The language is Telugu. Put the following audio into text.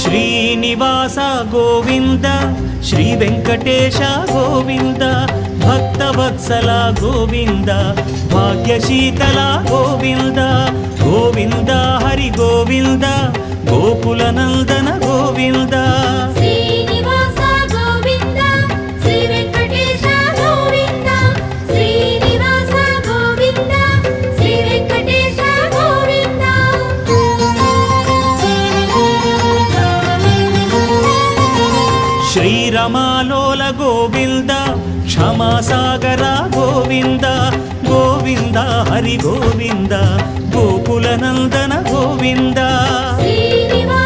శ్రీనివాస గోవింద శ్రీ వెంకటేశ గోవింద భక్తవత్సల గోవింద భాగ్యశీతల గోవింద గోవింద హరి గోవింద గోకుల నందన గోవింద శ్రీనివాస గోవింద శ్రీ వెంకటేశ గోవింద శ్రీనివాస గోవింద శ్రీ వెంకటేశ గోవింద శ్రీరమాలోల గోవింద క్షమాసాగర గోవింద గోవింద హరి గోవింద గోకుల నందన గోవింద శ్రీనివాస